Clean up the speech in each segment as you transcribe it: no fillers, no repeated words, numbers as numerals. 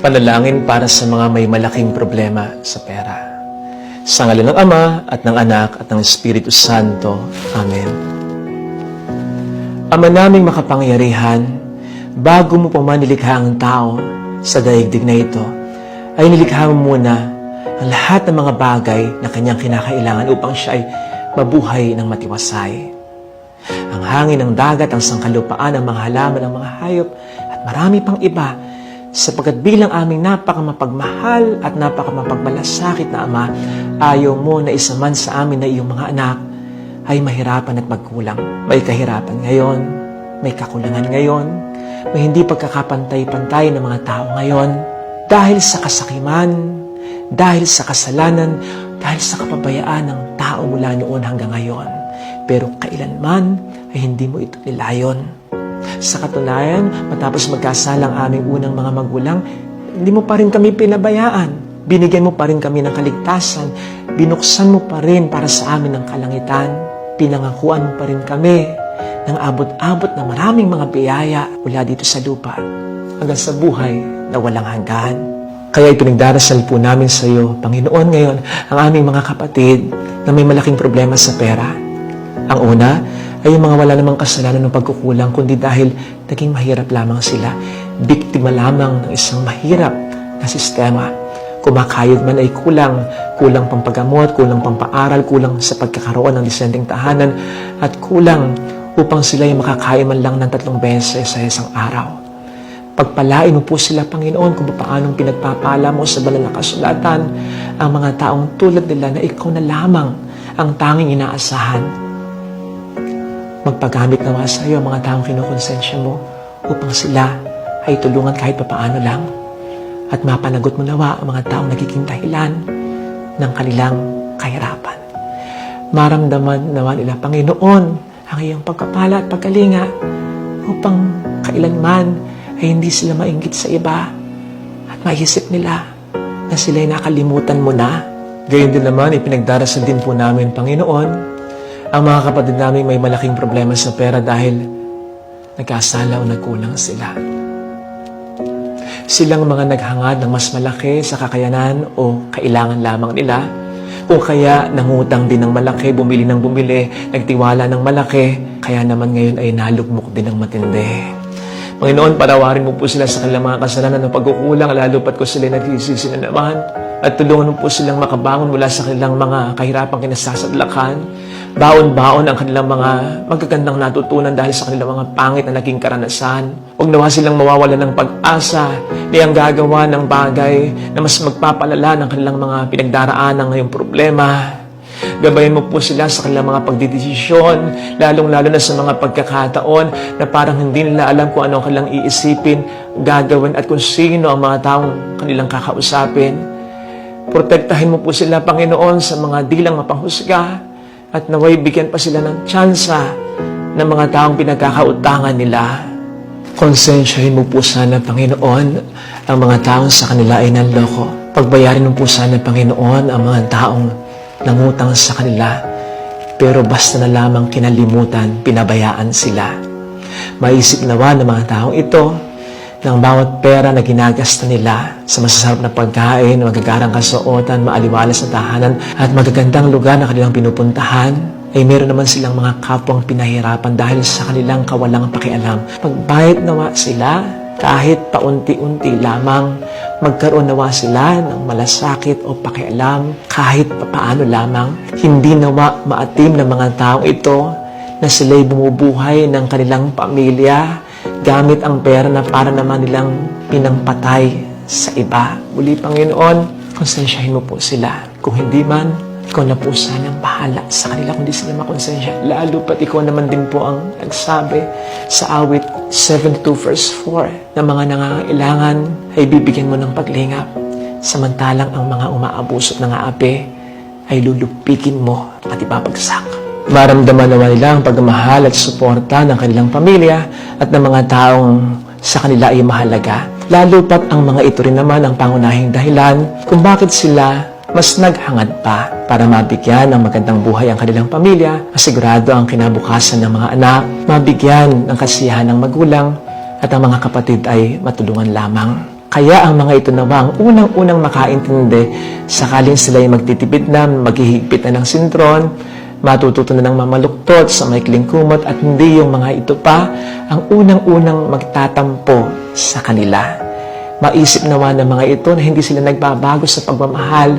Panalangin para sa mga may malaking problema sa pera. Sa ngalan ng Ama at ng Anak at ng Espiritu Santo. Amen. Ama naming makapangyarihan, bago mo pa man nilikha ang tao sa daigdig na ito, ay nilikha mo muna ang lahat ng mga bagay na kanyang kinakailangan upang siya ay mabuhay ng matiwasay. Ang hangin ng dagat, ang sangkalupaan, ang mga halaman, ang mga hayop, at marami pang iba, sapagkat bilang aming napakamapagmahal at napakamapagmalasakit na Ama, ayaw mo na isa man sa amin na iyong mga anak ay mahirapan at magkulang. May kahirapan ngayon, may kakulangan ngayon, may hindi pagkakapantay-pantay ng mga tao ngayon, dahil sa kasakiman, dahil sa kasalanan, dahil sa kapabayaan ng tao mula noon hanggang ngayon. Pero kailanman ay hindi mo ito nilayon. Sa katunayan, matapos magkasala ang aming unang mga magulang, hindi mo pa rin kami pinabayaan. Binigyan mo pa rin kami ng kaligtasan. Binuksan mo pa rin para sa amin ng kalangitan. Pinangakuan mo pa rin kami ng abot-abot na maraming mga biyaya mula dito sa lupa hanggang sa buhay na walang hanggan. Kaya ipinagdarasal po namin sa iyo, Panginoon, ngayon ang aming mga kapatid na may malaking problema sa pera. Ang una ay yung mga wala namang kasalanan ng pagkukulang, kundi dahil naging mahirap lamang sila. Biktima lamang ng isang mahirap na sistema. Kumakayod man ay kulang pampagamot, kulang pampaaral, kulang sa pagkakaroon ng disenteng tahanan, at kulang upang sila ay makakain man lang ng 3 beses sa isang araw. Pagpalain mo po sila, Panginoon, kung paanong pinagpapala mo sa banal na kasulatan ang mga taong tulad nila na ikaw na lamang ang tanging inaasahan. Magpagamit nawa sa iyo ang mga taong kinukonsensya mo upang sila ay tulungan kahit papaano lang. At mapanagot mo nawa ang mga taong nagiging dahilan ng kanilang kahirapan. Maramdaman nawa nila, Panginoon, ang iyong pagkapala at pagkalinga upang kailanman ay hindi sila mainggit sa iba at maisip nila na sila'y nakalimutan mo na. Gayon din naman, ipinagdarasal din po namin, Panginoon, ang mga kapatid namin may malaking problema sa pera dahil nagkasala o nagkulang sila. Silang mga naghangad ng mas malaki sa kakayanan o kailangan lamang nila, o kaya nangutang din ng malaki, bumili ng bumili, nagtiwala ng malaki, kaya naman ngayon ay nalugmok din ng matindi. Panginoon, patawarin mo po sila sa kanilang mga kasalanan ng pagkukulang, lalo pat kung sila nagsisisi na naman, at tulungan mo po silang makabangon mula sa kanilang mga kahirapang kinasasadlakan. Baon-baon ang kanilang mga magagandang natutunan dahil sa kanilang mga pangit na naging karanasan. Huwag nawa silang mawawala ng pag-asa na ang gagawa ng bagay na mas magpapalala ng kanilang mga pinagdaraan ng ngayong problema. Gabayan mo po sila sa kanilang mga pagdidesisyon, lalong-lalo na sa mga pagkakataon na parang hindi nila alam kung ano ang kanilang iisipin, gagawin at kung sino ang mga taong kanilang kakausapin. Protektahin mo po sila, Panginoon, sa mga dilang mapanghusga, at naway bigyan pa sila ng tsansa ng mga taong pinagkakautangan nila. Konsensyahin mo po sana, Panginoon, ang mga taong sa kanila ay nanloko. Pagbayarin mo po sana, Panginoon, ang mga taong nangutang sa kanila, pero basta na lamang kinalimutan, pinabayaan sila. Maisip nawa ng mga taong ito ng bawat pera na ginagasta nila sa masasarap na pagkain, magagarang kasuotan, maaliwalas na tahanan, at magagandang lugar na kanilang pinupuntahan, ay meron naman silang mga kapwang pinahirapan dahil sa kanilang kawalang pakialam. Magbayad nawa sila kahit paunti-unti lamang, magkaroon nawa sila ng malasakit o pakialam kahit papaano lamang. Hindi nawa maatim ng mga taong ito na sila'y bumubuhay ng kanilang pamilya gamit ang pera na para naman nilang pinampatay sa iba. Muli, Panginoon, konsensyahin mo po sila. Kung hindi man, ikaw na po sanang bahala sa kanila kung di sila makonsensya. Lalo pat ikaw naman din po ang nagsabi sa awit 72 verse 4 na mga nangangailangan ay bibigyan mo ng paglingap. Samantalang ang mga umaabuso ng aapi ay lulupikin mo at ipapagsak. Maramdaman naman nila ang pagmamahal at suporta ng kanilang pamilya at ng mga taong sa kanila ay mahalaga. Lalo pat ang mga ito rin naman ang pangunahing dahilan kung bakit sila mas naghangad pa para mabigyan ng magandang buhay ang kanilang pamilya, masigurado ang kinabukasan ng mga anak, mabigyan ng kasiyahan ng magulang, at ang mga kapatid ay matulungan lamang. Kaya ang mga ito nawa ang unang-unang makaintindi sakaling sila'y magtitipid na, maghihigpit na ng sintron, matututo na ng mamaluktot sa maikling kumot at hindi yung mga ito pa ang unang-unang magtatampo sa kanila. Maisip nawa ng mga ito na hindi sila nagbabago sa pagmamahal,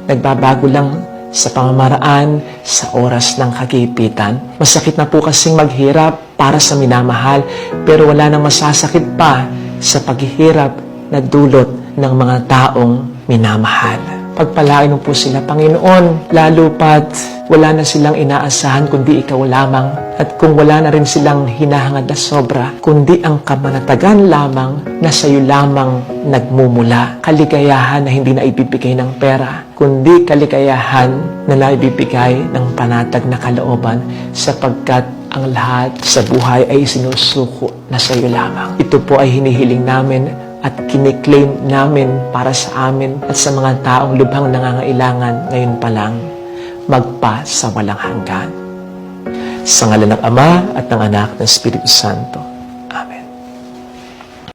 nagbabago lang sa pamamaraan sa oras ng kagipitan. Masakit na po kasing maghirap para sa minamahal, pero wala nang masasakit pa sa paghihirap na dulot ng mga taong minamahal. Pagpalain mo po sila, Panginoon, lalo pat wala na silang inaasahan kundi ikaw lamang. At kung wala na rin silang hinahangad na sobra, kundi ang kamanatagan lamang na sa iyo lamang nagmumula. Kaligayahan na hindi na ibibigay ng pera, kundi kaligayahan na naibibigay ng panatag na kalooban sapagkat ang lahat sa buhay ay sinusuko na sa iyo lamang. Ito po ay hinihiling namin at kiniklaim namin para sa amin at sa mga taong lubhang nangangailangan ngayon pa lang magpa sa walang hanggan. Sa ngalan ng Ama at ng Anak ng Espiritu Santo.